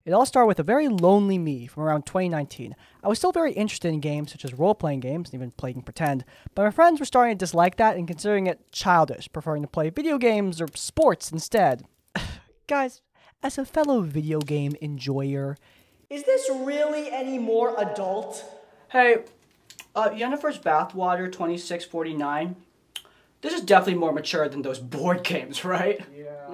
It all started with a very lonely me from around 2019. I was still very interested in games such as role-playing games, and even playing pretend, but my friends were starting to dislike that and considering it childish, preferring to play video games or sports instead. Guys, as a fellow video game enjoyer, is this really any more adult? Hey, Yennefer's Bathwater 2649. This is definitely more mature than those board games, right? Yeah.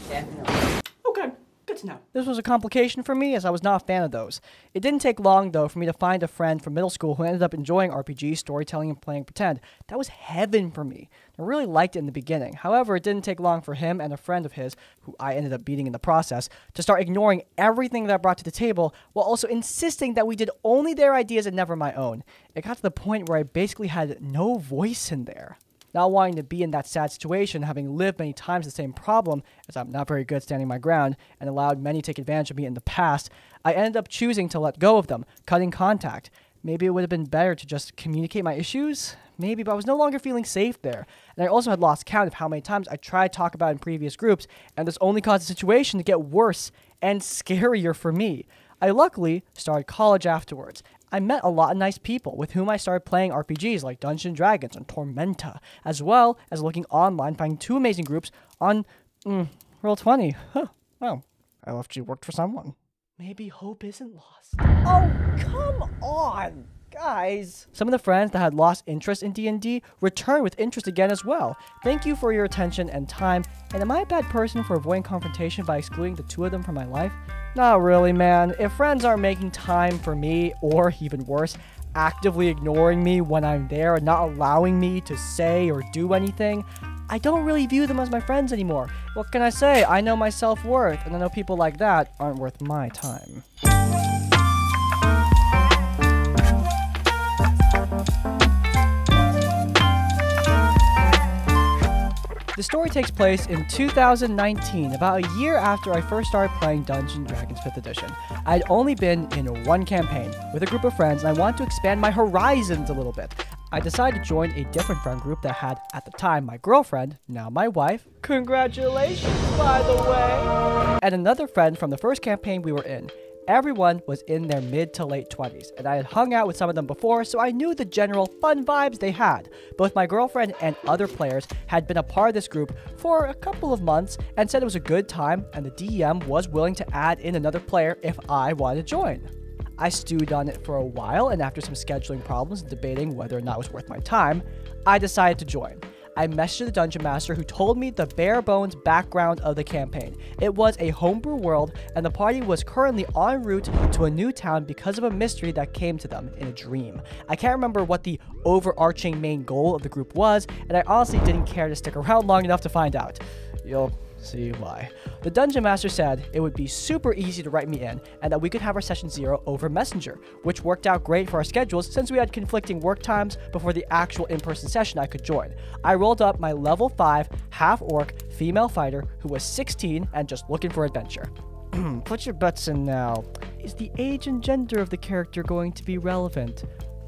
Definitely. Okay, good to know. This was a complication for me as I was not a fan of those. It didn't take long, though, for me to find a friend from middle school who ended up enjoying RPGs, storytelling, and playing pretend. That was heaven for me. I really liked it in the beginning. However, it didn't take long for him and a friend of his, who I ended up beating in the process, to start ignoring everything that I brought to the table while also insisting that we did only their ideas and never my own. It got to the point where I basically had no voice in there. Not wanting to be in that sad situation, having lived many times the same problem, as I'm not very good at standing my ground, and allowed many to take advantage of me in the past, I ended up choosing to let go of them, cutting contact. Maybe it would have been better to just communicate my issues? Maybe, but I was no longer feeling safe there. And I also had lost count of how many times I tried to talk about it in previous groups, and this only caused the situation to get worse and scarier for me. I luckily started college afterwards. I met a lot of nice people with whom I started playing RPGs like Dungeons & Dragons and Tormenta, as well as looking online, finding two amazing groups on Roll20. Huh, well, I left you worked for someone. Maybe hope isn't lost. Oh, come on, guys. Some of the friends that had lost interest in D&D returned with interest again as well. Thank you for your attention and time, and am I a bad person for avoiding confrontation by excluding the two of them from my life? Not really, man. If friends aren't making time for me, or even worse, actively ignoring me when I'm there and not allowing me to say or do anything, I don't really view them as my friends anymore. What can I say? I know my self-worth, and I know people like that aren't worth my time. The story takes place in 2019, about a year after I first started playing Dungeons & Dragons 5th edition. I had only been in one campaign with a group of friends, and I wanted to expand my horizons a little bit. I decided to join a different friend group that had, at the time, my girlfriend, now my wife, congratulations by the way, and another friend from the first campaign we were in. Everyone was in their mid to late 20s, and I had hung out with some of them before, so I knew the general fun vibes they had. Both my girlfriend and other players had been a part of this group for a couple of months and said it was a good time, and the DM was willing to add in another player if I wanted to join. I stewed on it for a while, and after some scheduling problems and debating whether or not it was worth my time, I decided to join. I messaged the Dungeon Master, who told me the bare bones background of the campaign. It was a homebrew world, and the party was currently en route to a new town because of a mystery that came to them in a dream. I can't remember what the overarching main goal of the group was, and I honestly didn't care to stick around long enough to find out. You'll see why. The Dungeon Master said it would be super easy to write me in, and that we could have our session 0 over Messenger, which worked out great for our schedules since we had conflicting work times before the actual in-person session I could join. I rolled up my level 5 half-orc female fighter who was 16 and just looking for adventure. Put your butts in now. Is the age and gender of the character going to be relevant?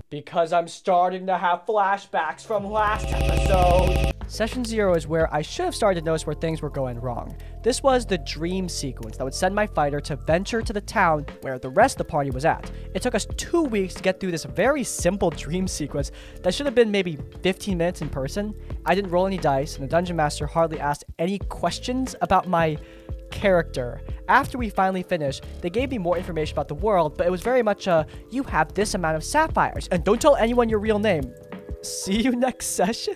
Because I'm starting to have flashbacks from last episode. Session 0 is where I should have started to notice where things were going wrong. This was the dream sequence that would send my fighter to venture to the town where the rest of the party was at. It took us 2 weeks to get through this very simple dream sequence that should have been maybe 15 minutes in person. I didn't roll any dice, and the Dungeon Master hardly asked any questions about my character. After we finally finished, they gave me more information about the world, but it was very much you have this amount of sapphires, and don't tell anyone your real name. See you next session?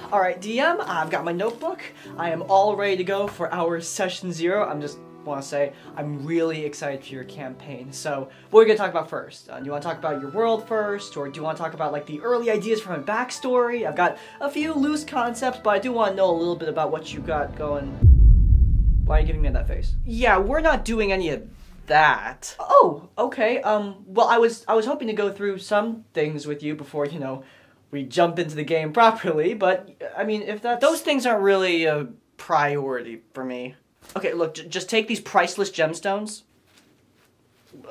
Alright, DM, I've got my notebook. I am all ready to go for our session 0. I'm just want to say I'm really excited for your campaign. So, what are we going to talk about first? Do you want to talk about your world first, or do you want to talk about like the early ideas from a backstory? I've got a few loose concepts, but I do want to know a little bit about what you got going. Why are you giving me that face? Yeah, we're not doing any of that. Oh, okay. Well, I was hoping to go through some things with you before, you know, we jump into the game properly, but, I mean, if that's... Those things aren't really a priority for me. Okay, look, just take these priceless gemstones.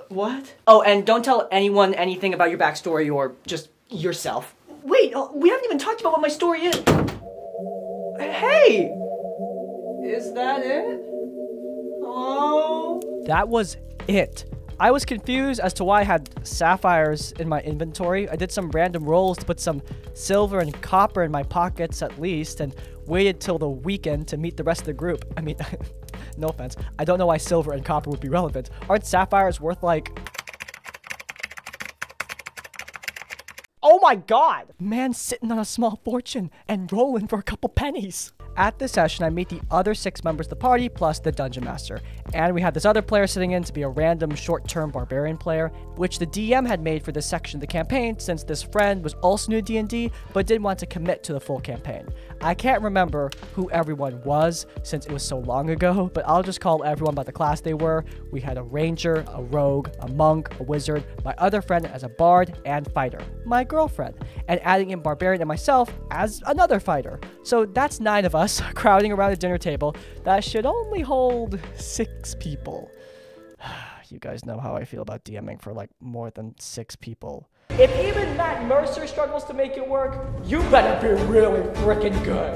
What? Oh, and don't tell anyone anything about your backstory or just yourself. Wait, we haven't even talked about what my story is. Hey! Is that it? Hello? That was it. I was confused as to why I had sapphires in my inventory. I did some random rolls to put some silver and copper in my pockets at least, and waited till the weekend to meet the rest of the group. I mean, no offense. I don't know why silver and copper would be relevant. Aren't sapphires worth like... Oh my god! Man sitting on a small fortune and rolling for a couple pennies. At this session, I meet the other 6 members of the party, plus the Dungeon Master. And we had this other player sitting in to be a random short-term barbarian player, which the DM had made for this section of the campaign, since this friend was also new to D&D, but didn't want to commit to the full campaign. I can't remember who everyone was, since it was so long ago, but I'll just call everyone by the class they were. We had a ranger, a rogue, a monk, a wizard, my other friend as a bard and fighter, my girlfriend, and adding in barbarian and myself as another fighter. So that's 9 of us crowding around a dinner table that should only hold 6 people. You guys know how I feel about DMing for like more than 6 people. If even Matt Mercer struggles to make it work, you better be really freaking good.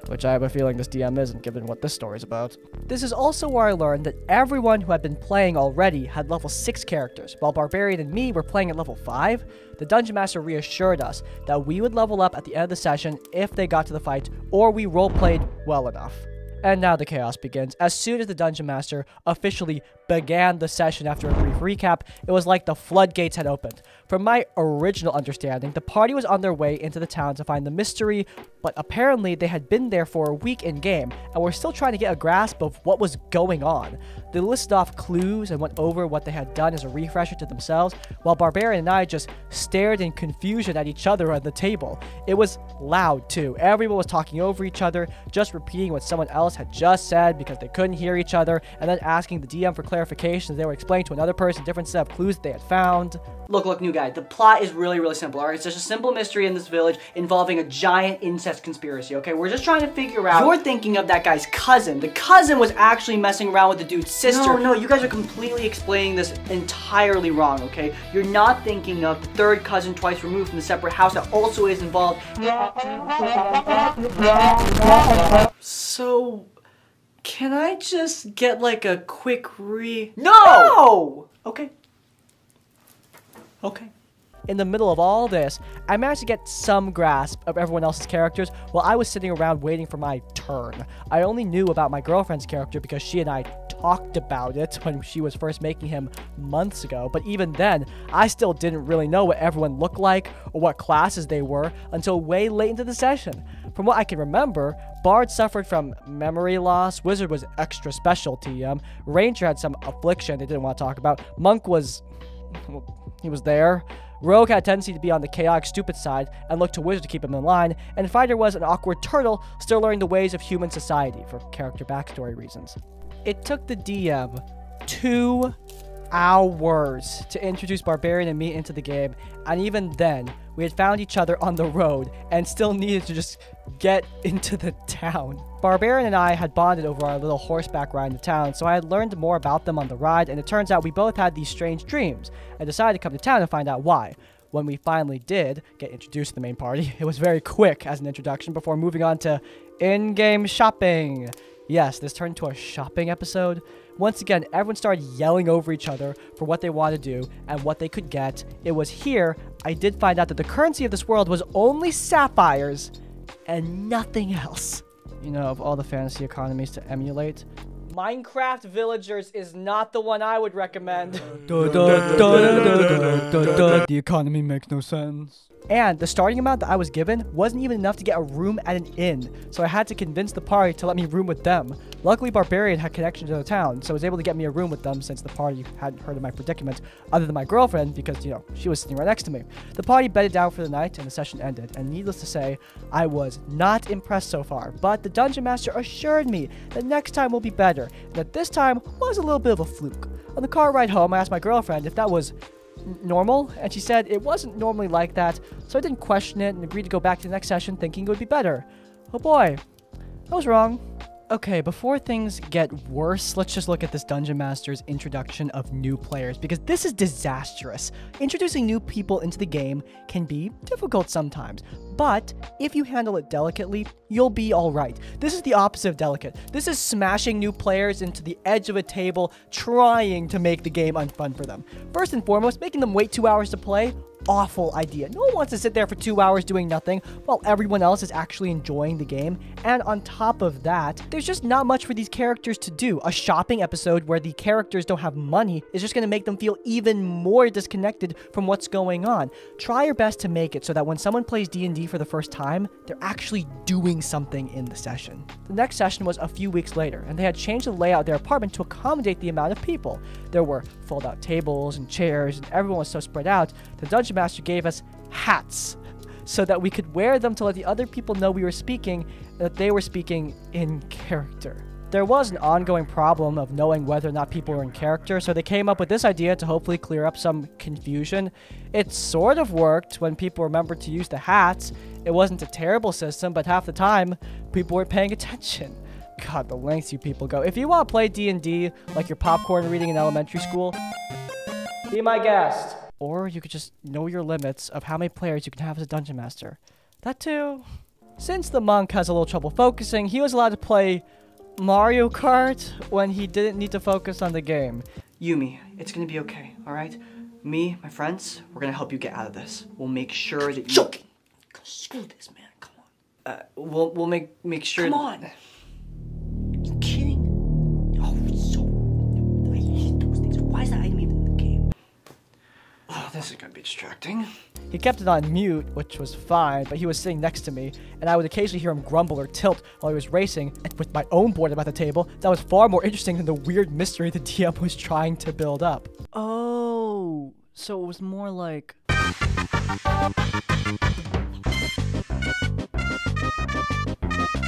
Which I have a feeling this DM isn't, given what this story's about. This is also where I learned that everyone who had been playing already had level 6 characters, while Barbarian and me were playing at level 5. The Dungeon Master reassured us that we would level up at the end of the session if they got to the fight, or we roleplayed well enough. And now the chaos begins. As soon as the Dungeon Master officially began the session after a brief recap, it was like the floodgates had opened. From my original understanding, the party was on their way into the town to find the mystery, but apparently they had been there for a week in-game, and were still trying to get a grasp of what was going on. They listed off clues and went over what they had done as a refresher to themselves, while Barbarian and I just stared in confusion at each other at the table. It was loud, too. Everyone was talking over each other, just repeating what someone else had just said because they couldn't hear each other, and then asking the DM for clarification as they were explaining to another person a different set of clues that they had found. Look, new guy, the plot is really simple, alright? It's just a simple mystery in this village involving a giant incest conspiracy, okay? We're just trying to figure out... You're thinking of that guy's cousin. The cousin was actually messing around with the dude's sister. No, you guys are completely explaining this entirely wrong, okay? You're not thinking of the third cousin twice removed from the separate house that also is involved. So... can I just get like a quick No! Okay. In the middle of all this, I managed to get some grasp of everyone else's characters while I was sitting around waiting for my turn. I only knew about my girlfriend's character because she and I talked about it when she was first making him months ago, but even then, I still didn't really know what everyone looked like or what classes they were until way late into the session. From what I can remember, Bard suffered from memory loss, Wizard was extra special TM, Ranger had some affliction they didn't want to talk about, Monk was... well, he was there. Rogue had a tendency to be on the chaotic stupid side and looked to Wizard to keep him in line, and Fighter was an awkward turtle still learning the ways of human society for character backstory reasons. It took the DM 2 hours to introduce Barbarian and me into the game, and even then, we had found each other on the road and still needed to just get into the town. Barbarian and I had bonded over our little horseback ride in the town, so I had learned more about them on the ride, and it turns out we both had these strange dreams, and decided to come to town and find out why. When we finally did get introduced to the main party, it was very quick as an introduction before moving on to in-game shopping. Yes, this turned into a shopping episode. Once again, everyone started yelling over each other for what they wanted to do and what they could get. It was here I did find out that the currency of this world was only sapphires and nothing else. You know, of all the fantasy economies to emulate, Minecraft Villagers is not the one I would recommend. The economy makes no sense. And the starting amount that I was given wasn't even enough to get a room at an inn, so I had to convince the party to let me room with them. Luckily, Barbarian had connection to the town, so I was able to get me a room with them since the party hadn't heard of my predicament, other than my girlfriend, because, you know, she was sitting right next to me. The party bedded down for the night, and the session ended, and needless to say, I was not impressed so far, but the Dungeon Master assured me that next time will be better, and that this time was a little bit of a fluke. On the car ride home, I asked my girlfriend if that was normal, and she said it wasn't normally like that, so I didn't question it and agreed to go back to the next session thinking it would be better. Oh boy, I was wrong. Okay, before things get worse, let's just look at this Dungeon Master's introduction of new players, because this is disastrous. Introducing new people into the game can be difficult sometimes, but if you handle it delicately, you'll be alright. This is the opposite of delicate. This is smashing new players into the edge of a table, trying to make the game unfun for them. First and foremost, making them wait 2 hours to play. Awful idea. No one wants to sit there for 2 hours doing nothing while everyone else is actually enjoying the game. And on top of that, there's just not much for these characters to do. A shopping episode where the characters don't have money is just going to make them feel even more disconnected from what's going on. Try your best to make it so that when someone plays D&D for the first time, they're actually doing something in the session. The next session was a few weeks later, and they had changed the layout of their apartment to accommodate the amount of people. There were fold-out tables and chairs, and everyone was so spread out. The Dungeon Master gave us hats so that we could wear them to let the other people know we were speaking, that they were speaking in character. There was an ongoing problem of knowing whether or not people were in character, so they came up with this idea to hopefully clear up some confusion. It sort of worked when people remembered to use the hats. It wasn't a terrible system, but half the time, people weren't paying attention. God, the lengths you people go. If you want to play D&D like your popcorn reading in elementary school, be my guest. Or you could just know your limits of how many players you can have as a Dungeon Master. That too. Since the monk has a little trouble focusing, he was allowed to play Mario Kart when he didn't need to focus on the game. Yumi, it's gonna be okay, alright? Me, my friends, we're gonna help you get out of this. We'll make sure that you... Joking! Screw this, man. Come on. We'll make sure... Come on! You kidding? Oh, so... I hate those things. Why is that item even in the game? Oh, this is gonna be distracting. He kept it on mute, which was fine, but he was sitting next to me, and I would occasionally hear him grumble or tilt while he was racing, and with my own boredom at the table, that was far more interesting than the weird mystery the DM was trying to build up. Oh, so it was more like...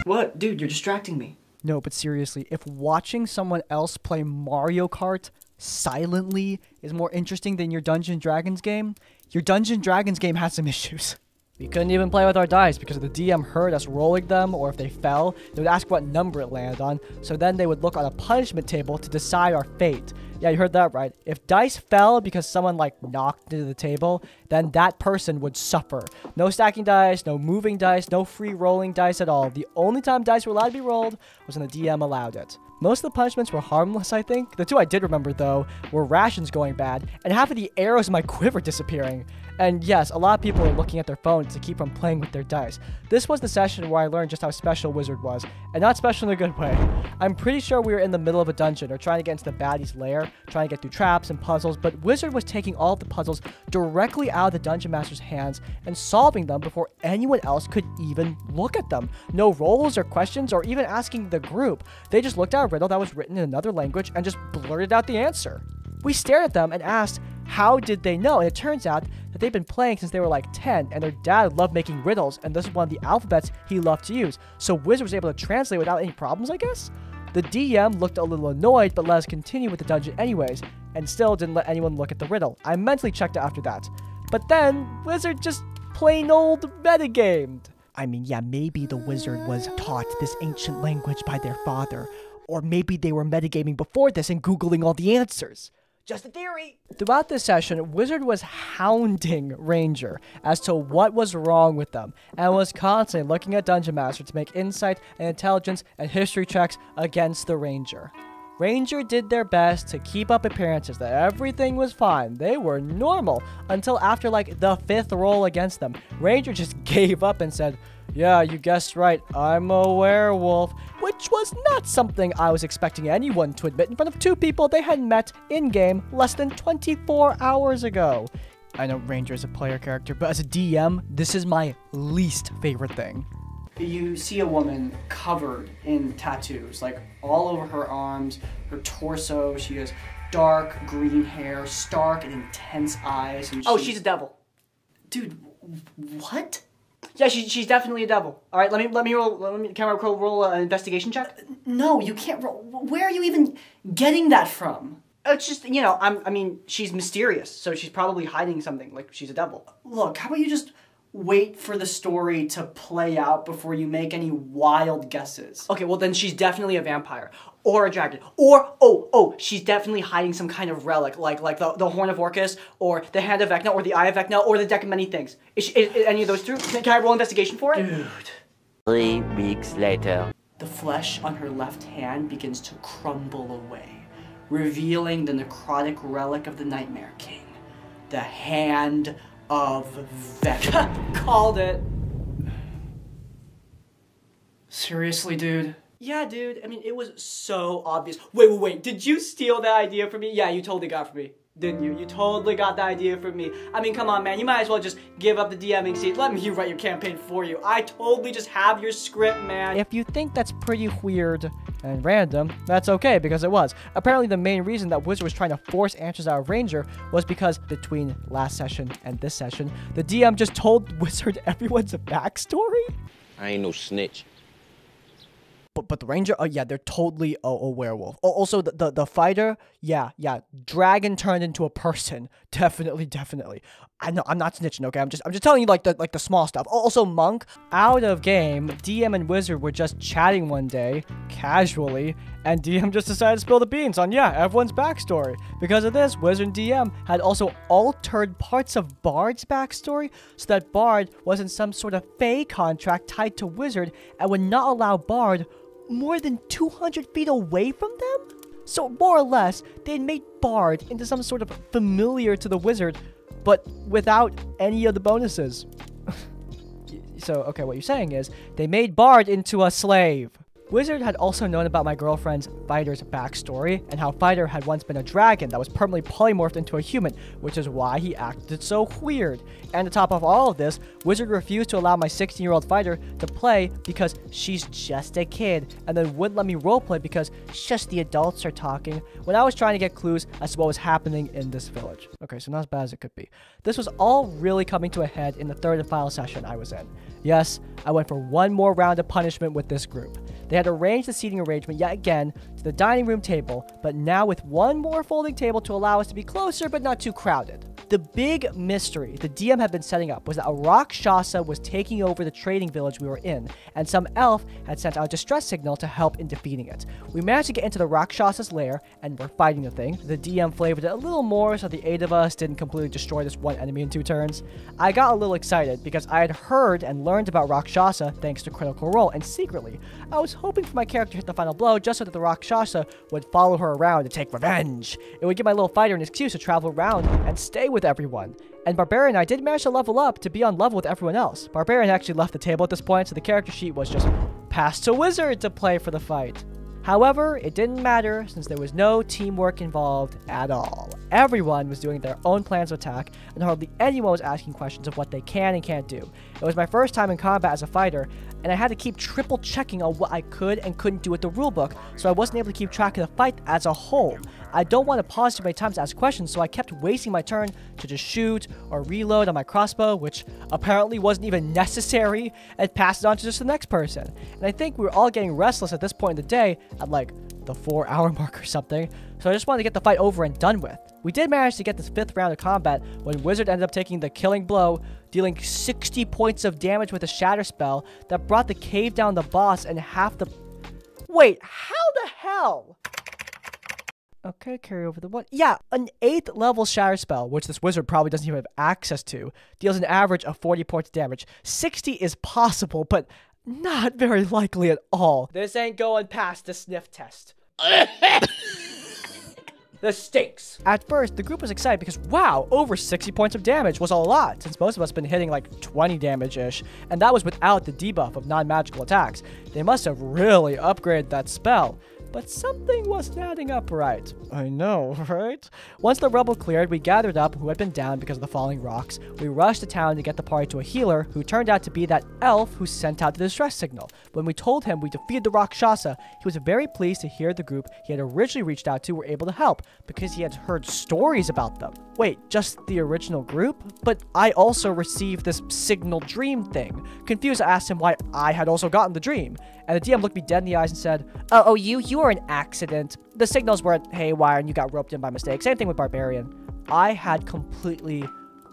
What? Dude, you're distracting me. No, but seriously, if watching someone else play Mario Kart silently is more interesting than your Dungeons & Dragons game, your Dungeons & Dragons game has some issues. We couldn't even play with our dice because if the DM heard us rolling them, or if they fell, they would ask what number it landed on, so then they would look on a punishment table to decide our fate. Yeah, you heard that right. If dice fell because someone, knocked into the table, then that person would suffer. No stacking dice, no moving dice, no free rolling dice at all. The only time dice were allowed to be rolled was when the DM allowed it. Most of the punishments were harmless, I think. The two I did remember, though, were rations going bad, and half of the arrows in my quiver disappearing. And yes, a lot of people are looking at their phones to keep from playing with their dice. This was the session where I learned just how special Wizard was, and not special in a good way. I'm pretty sure we were in the middle of a dungeon, or trying to get into the baddie's lair, trying to get through traps and puzzles, but Wizard was taking all of the puzzles directly out of the Dungeon Master's hands and solving them before anyone else could even look at them. No rolls or questions or even asking the group. They just looked at a riddle that was written in another language and just blurted out the answer. We stared at them and asked, how did they know? And it turns out that they've been playing since they were like 10, and their dad loved making riddles, and this is one of the alphabets he loved to use. So Wizard was able to translate without any problems, I guess? The DM looked a little annoyed, but let us continue with the dungeon anyways, and still didn't let anyone look at the riddle. I mentally checked out after that. But then, Wizard just plain old metagamed. I mean, yeah, maybe the Wizard was taught this ancient language by their father, or maybe they were metagaming before this and Googling all the answers. Just a theory. Throughout this session, Wizard was hounding Ranger as to what was wrong with them, and was constantly looking at Dungeon Master to make insight and intelligence and history checks against the Ranger. Ranger did their best to keep up appearances that everything was fine. They were normal until after the 5th roll against them. Ranger just gave up and said, yeah, you guessed right, I'm a werewolf, which was not something I was expecting anyone to admit in front of two people they had met in-game less than 24 hours ago. I know Ranger is a player character, but as a DM, this is my least favorite thing. You see a woman covered in tattoos, all over her arms, her torso. She has dark green hair, stark and intense eyes. And She's a devil. Dude, what? Yeah, she's definitely a devil. All right, let me camera roll an investigation check. No, you can't roll. Where are you even getting that from? It's just, I mean, she's mysterious, so she's probably hiding something, she's a devil. Look, how about you just wait for the story to play out before you make any wild guesses. Okay, well then she's definitely a vampire. Or a dragon. Or, oh, she's definitely hiding some kind of relic, like the Horn of Orcus, or the Hand of Vecna, or the Eye of Vecna, or the Deck of Many Things. Is any of those true? Can I roll investigation for it? Dude. 3 weeks later. The flesh on her left hand begins to crumble away, revealing the necrotic relic of the Nightmare King. The Hand of Vecna. Called it. Seriously, dude? Yeah, dude. I mean, it was so obvious. Wait. Did you steal that idea from me? Yeah, you totally got it from me. Didn't you? You totally got the idea from me. I mean, come on, man. You might as well just give up the DMing seat. Let me write your campaign for you. I totally just have your script, man. If you think that's pretty weird and random, that's okay, because it was. Apparently, the main reason that Wizard was trying to force answers out of Ranger was because between last session and this session, the DM just told Wizard everyone's backstory? I ain't no snitch. But the Ranger, oh yeah, they're totally a werewolf. Also, the fighter, yeah, dragon turned into a person, definitely. I know, I'm not snitching, okay? I'm just telling you like the small stuff. Also, Monk, out of game, DM and Wizard were just chatting one day, casually, and DM just decided to spill the beans on, yeah, everyone's backstory. Because of this, Wizard and DM had also altered parts of Bard's backstory so that Bard was in some sort of Fey contract tied to Wizard and would not allow Bard more than 200 feet away from them? So more or less, they made Bard into some sort of familiar to the Wizard, but without any of the bonuses. So, okay, what you're saying is, they made Bard into a slave. Wizard had also known about my girlfriend's Fighter's backstory, and how Fighter had once been a dragon that was permanently polymorphed into a human, which is why he acted so weird. And to top off all of this, Wizard refused to allow my 16-year-old Fighter to play because she's just a kid, and then wouldn't let me roleplay because just the adults are talking, when I was trying to get clues as to what was happening in this village. Okay, so not as bad as it could be. This was all really coming to a head in the third and final session I was in. Yes, I went for one more round of punishment with this group. They had arranged the seating arrangement yet again to the dining room table, but now with one more folding table to allow us to be closer but not too crowded. The big mystery the DM had been setting up was that a Rakshasa was taking over the trading village we were in, and some elf had sent out a distress signal to help in defeating it. We managed to get into the Rakshasa's lair, and we're fighting the thing. The DM flavored it a little more so the 8 of us didn't completely destroy this one enemy in 2 turns. I got a little excited because I had heard and learned about Rakshasa thanks to Critical Role, and secretly, I was hoping for my character to hit the final blow just so that the Rakshasa would follow her around to take revenge. It would give my little fighter an excuse to travel around and stay with everyone. And Barbarian and I did manage to level up to be on level with everyone else. Barbarian actually left the table at this point, so the character sheet was just passed to Wizard to play for the fight. However, it didn't matter since there was no teamwork involved at all. Everyone was doing their own plans of attack, and hardly anyone was asking questions of what they can and can't do. It was my first time in combat as a fighter, and I had to keep triple checking on what I could and couldn't do with the rulebook, so I wasn't able to keep track of the fight as a whole. I don't want to pause too many times to ask questions, so I kept wasting my turn to just shoot or reload on my crossbow, which apparently wasn't even necessary, and pass it on to just the next person. And I think we were all getting restless at this point in the day, at like the 4-hour mark or something, so I just wanted to get the fight over and done with. We did manage to get this 5th round of combat when Wizard ended up taking the killing blow, dealing 60 points of damage with a shatter spell that brought the cave down the boss and half the... Wait, how the hell? Okay, carry over the one. Yeah, an 8th level shatter spell, which this wizard probably doesn't even have access to, deals an average of 40 points of damage. 60 is possible, but not very likely at all. This ain't going past the sniff test. This stinks. At first, the group was excited because, wow, over 60 points of damage was a lot, since most of us have been hitting like 20 damage-ish, and that was without the debuff of non-magical attacks. They must have really upgraded that spell. But something wasn't adding up right. I know, right? Once the rubble cleared, we gathered up who had been down because of the falling rocks. We rushed to town to get the party to a healer, who turned out to be that elf who sent out the distress signal. When we told him we defeated the Rakshasa, he was very pleased to hear the group he had originally reached out to were able to help, because he had heard stories about them. Wait, just the original group? But I also received this signal dream thing. Confused, I asked him why I had also gotten the dream. And the DM looked me dead in the eyes and said, oh, you were an accident. The signals were haywire and you got roped in by mistake. Same thing with Barbarian. I had completely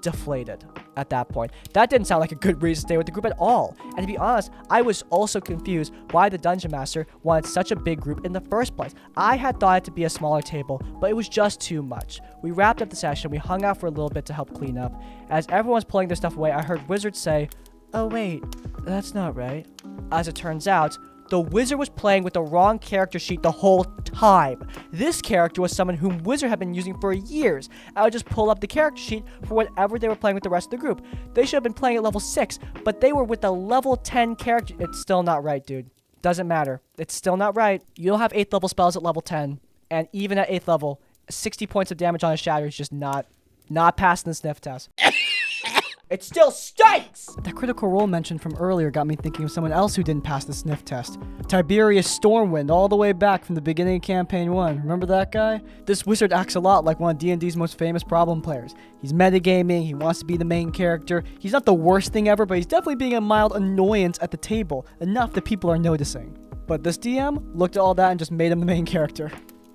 deflated. at that point. That didn't sound like a good reason to stay with the group at all. And to be honest, I was also confused why the Dungeon Master wanted such a big group in the first place. I had thought it to be a smaller table, but it was just too much. We wrapped up the session, we hung out for a little bit to help clean up. As everyone was pulling their stuff away, I heard Wizard say, "Oh wait, that's not right." As it turns out, the Wizard was playing with the wrong character sheet the whole time. This character was someone whom Wizard had been using for years. I would just pull up the character sheet for whatever they were playing with the rest of the group. They should have been playing at level 6, but they were with a level 10 character. It's still not right, dude. Doesn't matter. It's still not right. You don't have 8th level spells at level 10, and even at 8th level, 60 points of damage on a shatter is just not passing the sniff test. It still stinks! That critical role mentioned from earlier got me thinking of someone else who didn't pass the sniff test. Tiberius Stormwind, all the way back from the beginning of Campaign 1. Remember that guy? This wizard acts a lot like one of D&D's most famous problem players. He's metagaming, he wants to be the main character. He's not the worst thing ever, but he's definitely being a mild annoyance at the table, enough that people are noticing. But this DM looked at all that and just made him the main character.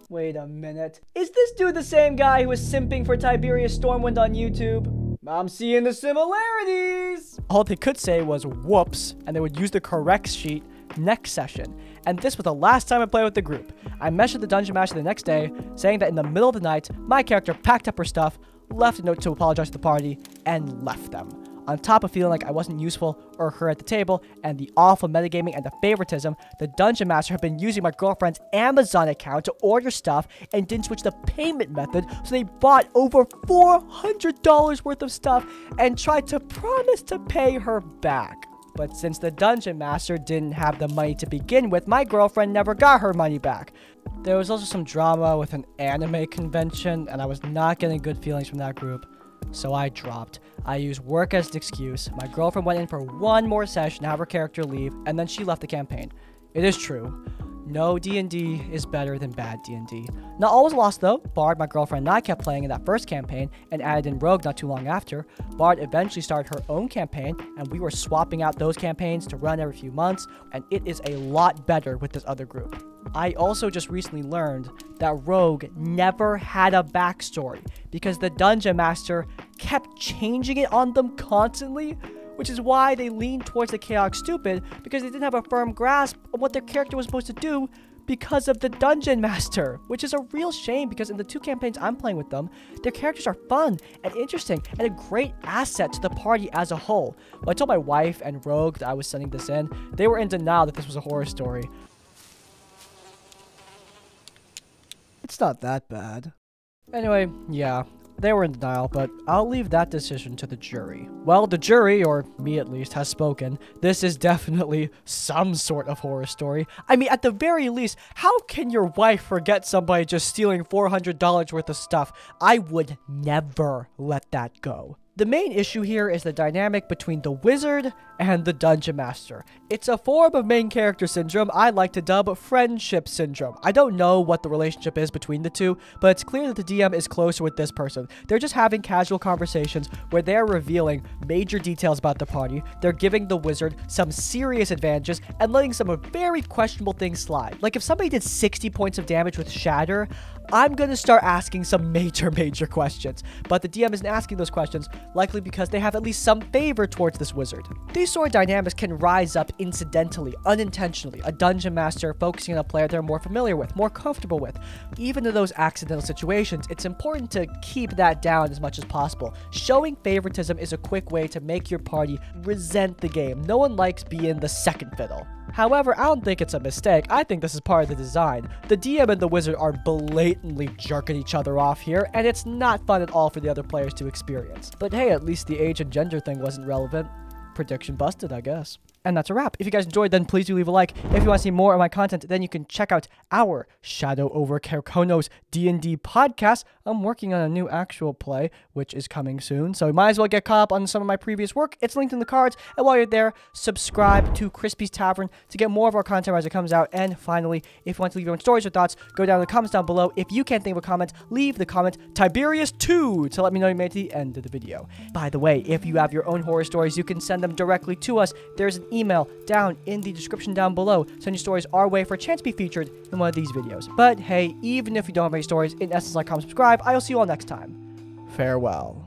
Wait a minute. Is this dude the same guy who was simping for Tiberius Stormwind on YouTube? I'm seeing the similarities! All they could say was whoops, and they would use the correct sheet next session. And this was the last time I played with the group. I messaged the Dungeon Master the next day, saying that in the middle of the night, my character packed up her stuff, left a note to apologize to the party, and left them. On top of feeling like I wasn't useful or her at the table, and the awful metagaming and the favoritism, the Dungeon Master had been using my girlfriend's Amazon account to order stuff and didn't switch the payment method, so they bought over $400 worth of stuff and tried to promise to pay her back. But since the Dungeon Master didn't have the money to begin with, my girlfriend never got her money back. There was also some drama with an anime convention, and I was not getting good feelings from that group. So I dropped. I used work as an excuse. My girlfriend went in for one more session to have her character leave, and then she left the campaign. It is true. No D&D is better than bad D&D. Not all was lost though. Bard, my girlfriend, and I kept playing in that first campaign and added in Rogue not too long after. Bard eventually started her own campaign, and we were swapping out those campaigns to run every few months, and it is a lot better with this other group. I also just recently learned that Rogue never had a backstory because the Dungeon Master kept changing it on them constantly, which is why they leaned towards the chaotic stupid, because they didn't have a firm grasp of what their character was supposed to do because of the Dungeon Master, which is a real shame because in the 2 campaigns I'm playing with them, their characters are fun and interesting and a great asset to the party as a whole. When I told my wife and Rogue that I was sending this in, they were in denial that this was a horror story. It's not that bad. Anyway, yeah, they were in denial, but I'll leave that decision to the jury. Well, the jury, or me at least, has spoken. This is definitely some sort of horror story. I mean, at the very least, how can your wife forget somebody just stealing $400 worth of stuff? I would never let that go. The main issue here is the dynamic between the wizard and the Dungeon Master. It's a form of main character syndrome I like to dub friendship syndrome. I don't know what the relationship is between the two, but it's clear that the DM is closer with this person. They're just having casual conversations where they're revealing major details about the party, they're giving the wizard some serious advantages, and letting some very questionable things slide. Like if somebody did 60 points of damage with Shatter, I'm gonna start asking some major questions. But the DM isn't asking those questions, likely because they have at least some favor towards this wizard. These sort of dynamics can rise up incidentally, unintentionally. A Dungeon Master focusing on a player they're more familiar with, more comfortable with. Even in those accidental situations, it's important to keep that down as much as possible. Showing favoritism is a quick way to make your party resent the game. No one likes being the second fiddle. However, I don't think it's a mistake. I think this is part of the design. The DM and the wizard are blatantly jerking each other off here, and it's not fun at all for the other players to experience. But hey, at least the age and gender thing wasn't relevant. Prediction busted, I guess. And that's a wrap. If you guys enjoyed, then please do leave a like. If you want to see more of my content, then you can check out our Shadow over Carconos D&D podcast. I'm working on a new actual play, which is coming soon, so you might as well get caught up on some of my previous work. It's linked in the cards. And while you're there, subscribe to Crispy's Tavern to get more of our content as it comes out. And finally, if you want to leave your own stories or thoughts, go down in the comments down below. If you can't think of a comment, leave the comment Tiberius2 to let me know you made it to the end of the video. By the way, if you have your own horror stories, you can send them directly to us. There's an email down in the description down below. Send your stories our way for a chance to be featured in one of these videos. But hey, even if you don't have any stories, in essence, like, comment, subscribe. I'll see you all next time. Farewell.